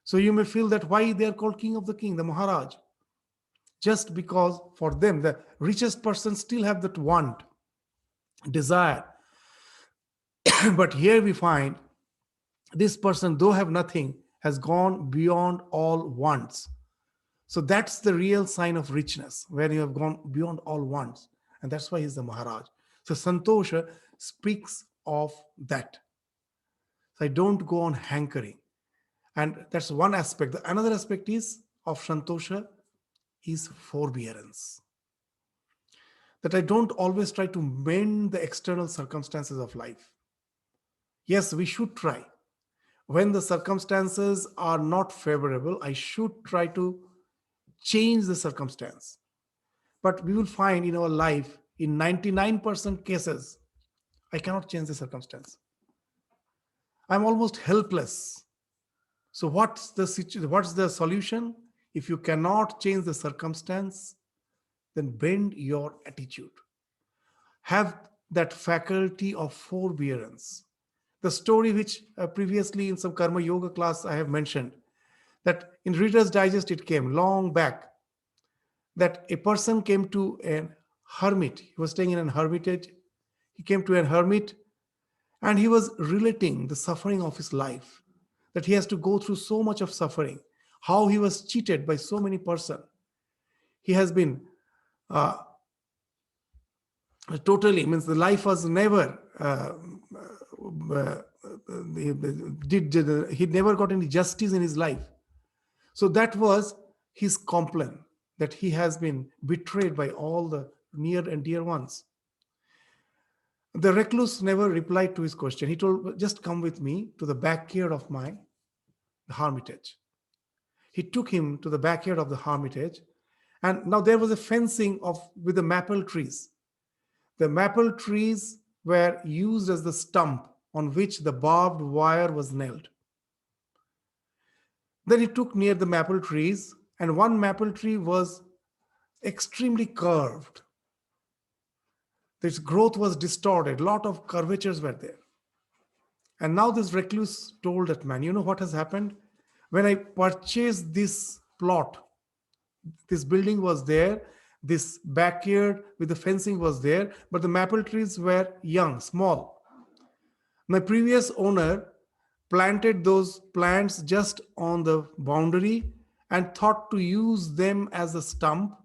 So you may feel that why they are called king of the king, the Maharaj. Just because for them, the richest person still have that want, desire. But here we find this person, though have nothing, has gone beyond all wants. So that's the real sign of richness, where you have gone beyond all wants. And that's why he's the Maharaj. So Shantosha speaks of that. So I don't go on hankering. And that's one aspect. The another aspect is of Shantosha is forbearance. That I don't always try to mend the external circumstances of life. Yes, we should try. When the circumstances are not favorable, I should try to change the circumstance. But we will find in our life, in 99% cases, I cannot change the circumstance. I'm almost helpless. So what's the solution? If you cannot change the circumstance, then bend your attitude. Have that faculty of forbearance. The story which previously in some Karma Yoga class I have mentioned, that in Reader's Digest it came long back, that a person came to a hermit. He was staying in an hermitage. He came to a hermit and he was relating the suffering of his life, that he has to go through so much of suffering, how he was cheated by so many persons. He has been uh, totally, means the life was never he never got any justice in his life. So that was his complaint, that he has been betrayed by all the near and dear ones. The recluse never replied to his question. He told, "Just come with me to the backyard of my hermitage." He took him to the backyard of the hermitage, and now there was a fencing with the maple trees. The maple trees were used as the stump on which the barbed wire was nailed. Then he took near the maple trees, and one maple tree was extremely curved. Its growth was distorted, a lot of curvatures were there. And now this recluse told that man, "You know what has happened? When I purchased this plot, this building was there, this backyard with the fencing was there, but the maple trees were young, small. My previous owner planted those plants just on the boundary and thought to use them as a stump.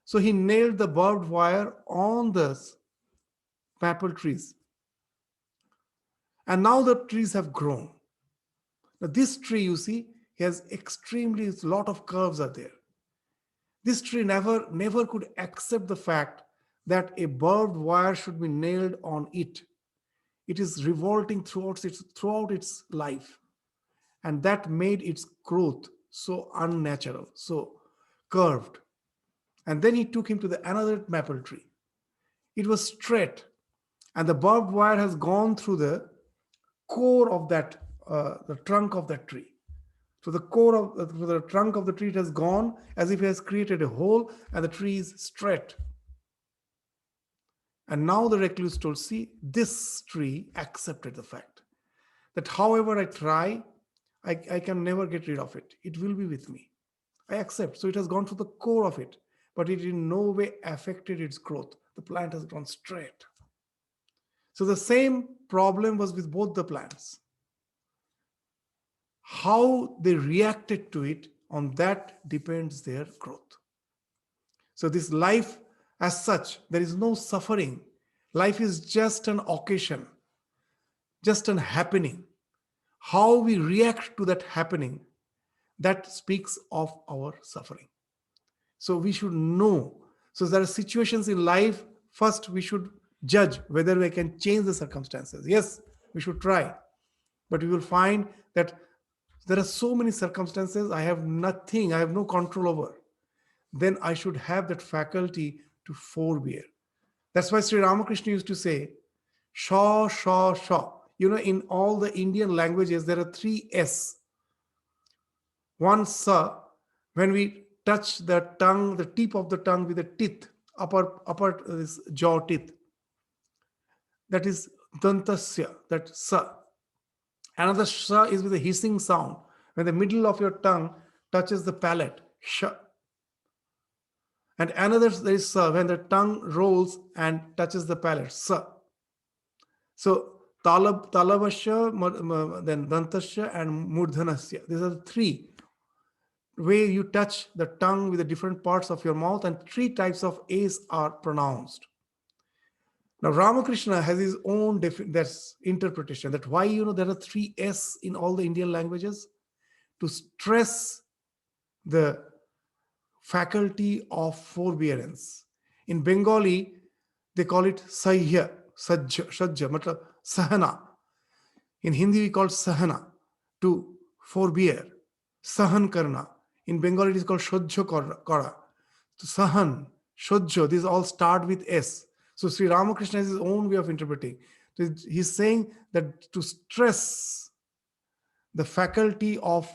So he nailed the barbed wire on the maple trees. And now the trees have grown. Now this tree, you see, has extremely a lot of curves are there. This tree never could accept the fact that a barbed wire should be nailed on it. It is revolting throughout its life. And that made its growth so unnatural, so curved. And then he took him to another maple tree. It was straight, and the barbed wire has gone through the core of the trunk of that tree. So the trunk of the tree, it has gone as if it has created a hole, and the tree is straight. And now the recluse told, "See, this tree accepted the fact that however I try, I can never get rid of it. It will be with me. I accept." So it has gone to the core of it, but it in no way affected its growth. The plant has grown straight. So the same problem was with both the plants. How they reacted to it, on that depends their growth. So this life as such, there is no suffering. Life is just an occasion, just an happening. How we react to that happening, that speaks of our suffering. So we should know. So there are situations in life, first we should judge whether we can change the circumstances. Yes, we should try. But we will find that there are so many circumstances I have nothing, I have no control over. Then I should have that faculty to forbear. That's why Sri Ramakrishna used to say, Shaw, Shaw, Shaw. In all the Indian languages, there are three S. One Sa, when we touch the tongue, the tip of the tongue with the teeth, upper this jaw teeth, that is Dantasya, that Sa. Another Sha is with a hissing sound. When the middle of your tongue touches the palate, Sha. And another there is Sa, when the tongue rolls and touches the palate, Sa. So Talabasya, then Dantasya and Murdhanasya. These are the three way you touch the tongue with the different parts of your mouth, and three types of A's are pronounced. Now Ramakrishna has his own that's interpretation that why there are three S in all the Indian languages, to stress the faculty of forbearance. In Bengali, they call it Sahya, Sajja, matlab Sahana. In Hindi, we call Sahana, to forbear, Sahan Karna. In Bengali, it is called Shojjo Kara. So Sahan, Shojjo, these all start with S. So Sri Ramakrishna has his own way of interpreting. So he's saying that to stress the faculty of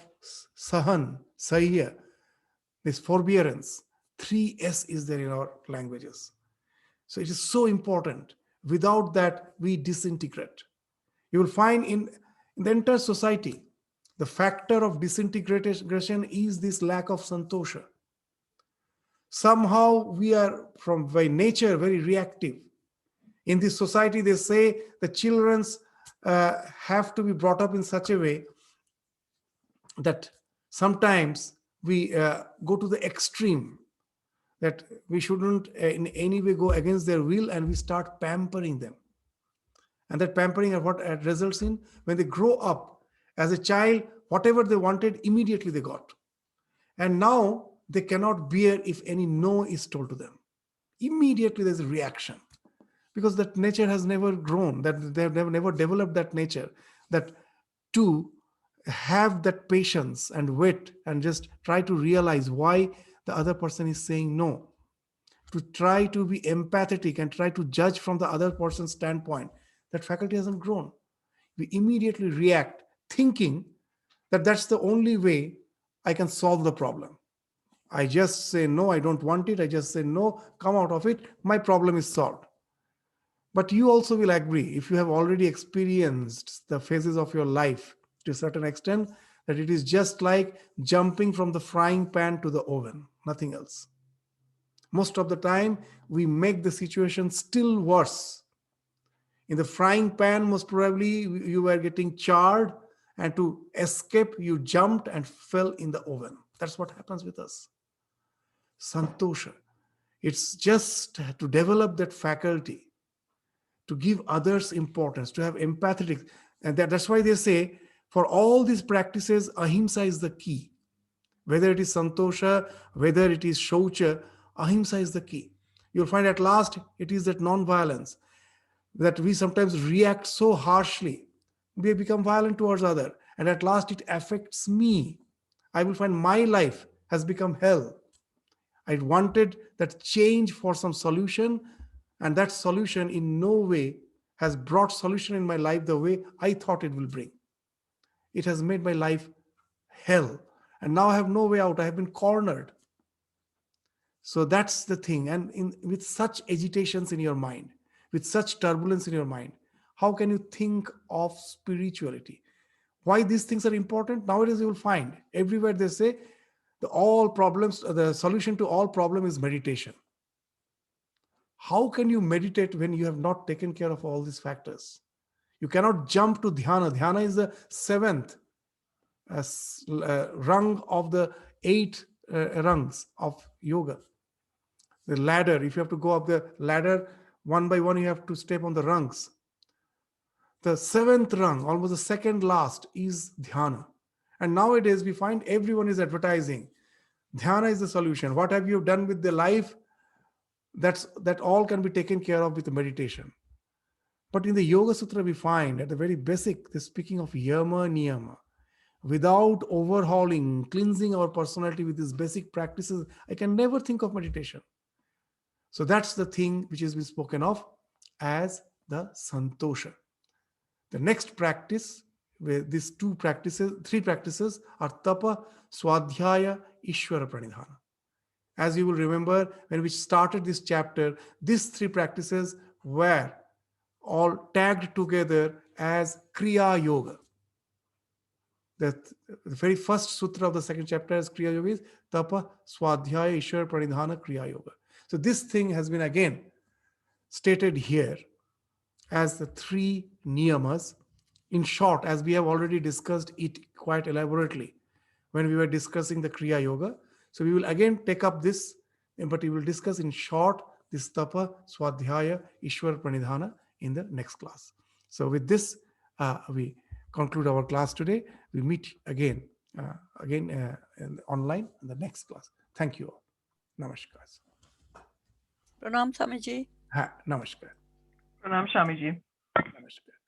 Sahan, Sahya, this forbearance, 3S is there in our languages. So it is so important. Without that, we disintegrate. You will find in the entire society, the factor of disintegration is this lack of Shantosha. Somehow we are from by nature very reactive. In this society, they say the children have to be brought up in such a way that sometimes we go to the extreme, that we shouldn't in any way go against their will, and we start pampering them. And that pampering is what it results in, when they grow up as a child, whatever they wanted, immediately they got. And now they cannot bear if any no is told to them. Immediately there's a reaction, because that nature has never grown, that they have never developed that nature, that to have that patience and wait and just try to realize why the other person is saying no, to try to be empathetic and try to judge from the other person's standpoint. That faculty hasn't grown. We immediately react thinking that that's the only way I can solve the problem. I just say no, I don't want it. I just say no, come out of it. My problem is solved. But you also will agree, if you have already experienced the phases of your life to a certain extent, that it is just like jumping from the frying pan to the oven, nothing else. Most of the time, we make the situation still worse. In the frying pan, most probably you were getting charred, and to escape, you jumped and fell in the oven. That's what happens with us. Santosha. It's just to develop that faculty, to give others importance, to have empathetic. And that's why they say, for all these practices, ahimsa is the key. Whether it is santosha, whether it is shaucha, ahimsa is the key. You'll find at last it is that non-violence, that we sometimes react so harshly. We become violent towards other, and at last it affects me. I will find my life has become hell. I wanted that change for some solution, and that solution in no way has brought solution in my life the way I thought it will bring. It has made my life hell, and now I have no way out. I have been cornered. So that's the thing. And with such agitations in your mind, with such turbulence in your mind, how can you think of spirituality? Why these things are important? Nowadays you will find everywhere they say the solution to all problem is meditation. How can you meditate when you have not taken care of all these factors? You cannot jump to dhyana. Dhyana is the seventh rung of the eight rungs of yoga. The ladder, if you have to go up the ladder one by one, you have to step on the rungs. The seventh rung, almost the second last, is dhyana. And nowadays we find everyone is advertising dhyana is the solution. What have you done with the life? That all can be taken care of with the meditation. But in the Yoga Sutra, we find at the very basic, the speaking of Yama and Niyama. Without overhauling, cleansing our personality with these basic practices, I can never think of meditation. So that's the thing which has been spoken of as the Shantosha. The next practice, where these three practices are tapa, swadhyaya, ishvara pranidhana. As you will remember, when we started this chapter, these three practices were all tagged together as Kriya Yoga. The very first sutra of the second chapter is Kriya Yoga is Tapa, Swadhyaya, Ishvara Pranidhana, Kriya Yoga. So this thing has been again stated here as the three niyamas. In short, as we have already discussed it quite elaborately when we were discussing the Kriya Yoga. So we will again take up this, but we will discuss in short this Tapa, Swadhyaya, Ishvara Pranidhana in the next class. So with this, we conclude our class today. We meet again online in the next class. Thank you all. Namaskar. Pranam Swamiji. Namaskar. Pranam Swamiji. Namaskar.